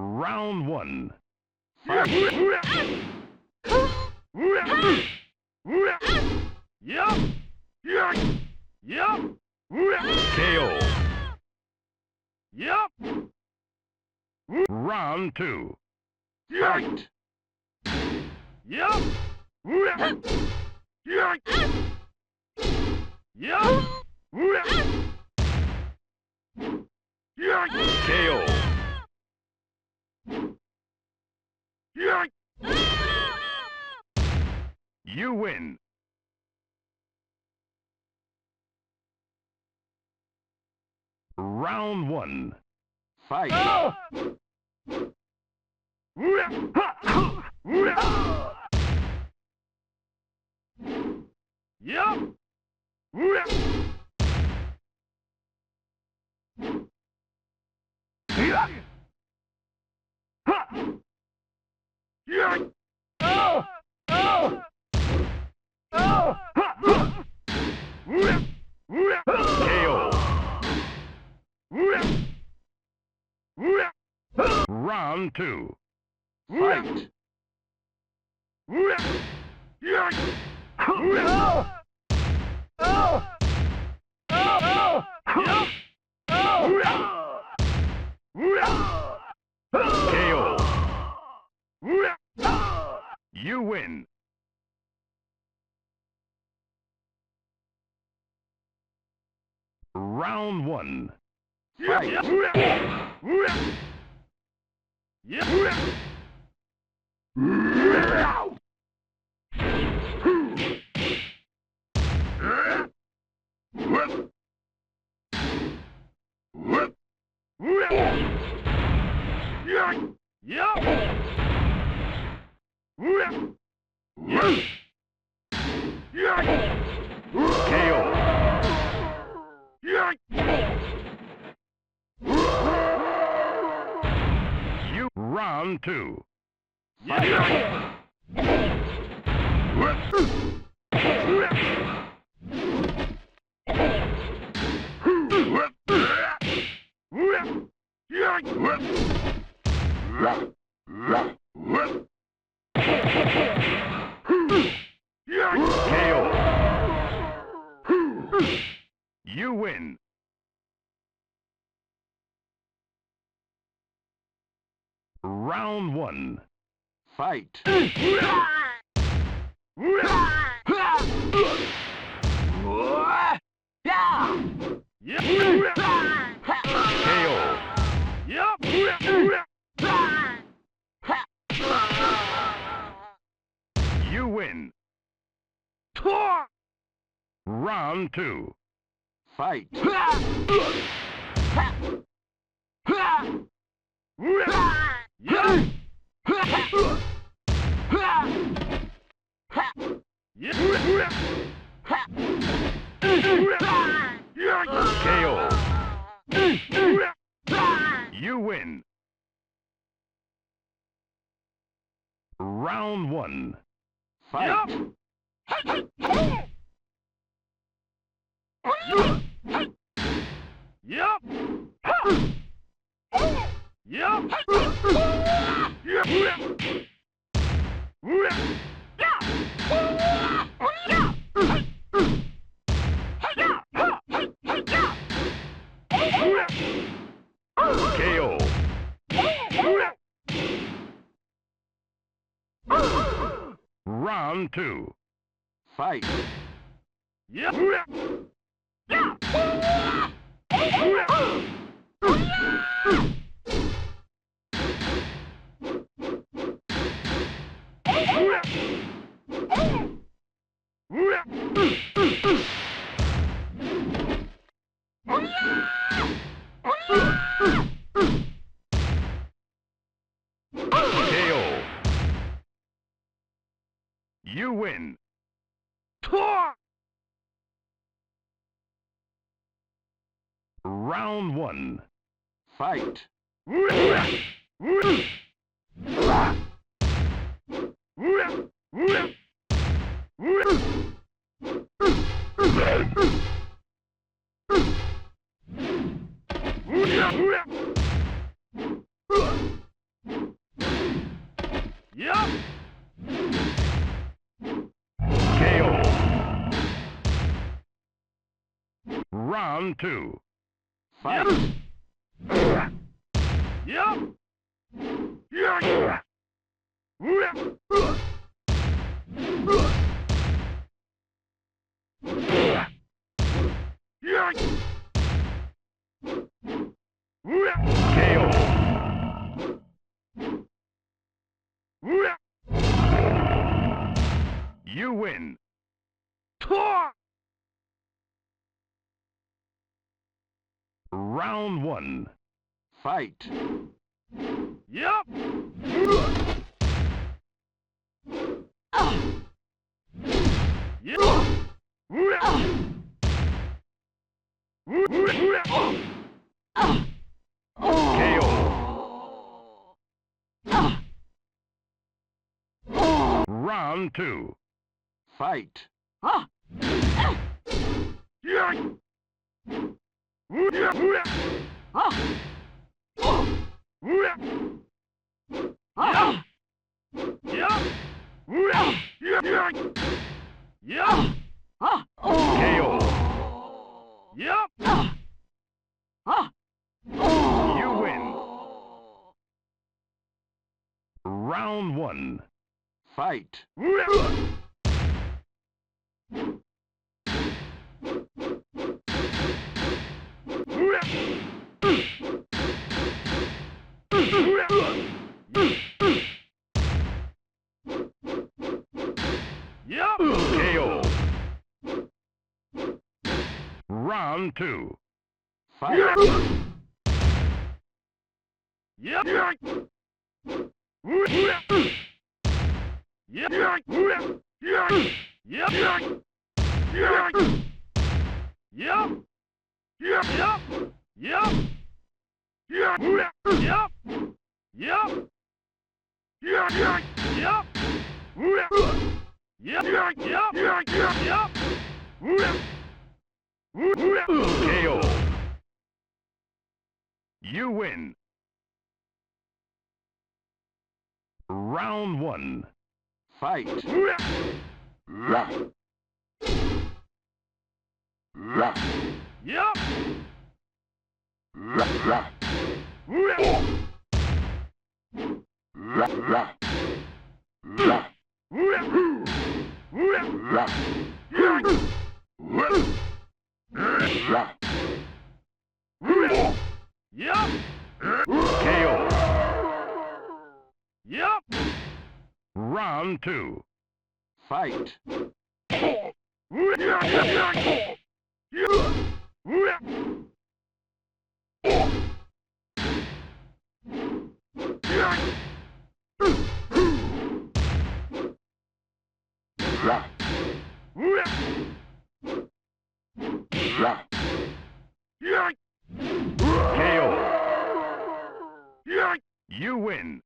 Round one. Fight. KO. Round two. Fight. KO. You win. Round one. Fight. KO. Round two. Fight. KO. You win. Round one. Fight. KO. You round two. KO. You win. Round one. Fight. KO. You win. Round two. Fight. KO. You win. Round one. Fight. KO. Round two. Fight. KO. You win. Round one. Fight. Yup. KO. Round 2. Fight. Yup. KO. You win. Round 1. Fight. Yup. KO. Round 2. Fight. KO. Yup. You win. Round 1. Fight. Yup. KO. Round 2. Fight. Yup. KO. You win. Round 1. Fight. Yup. Yup. KO. Yup. Round 2. Fight. KO. You win.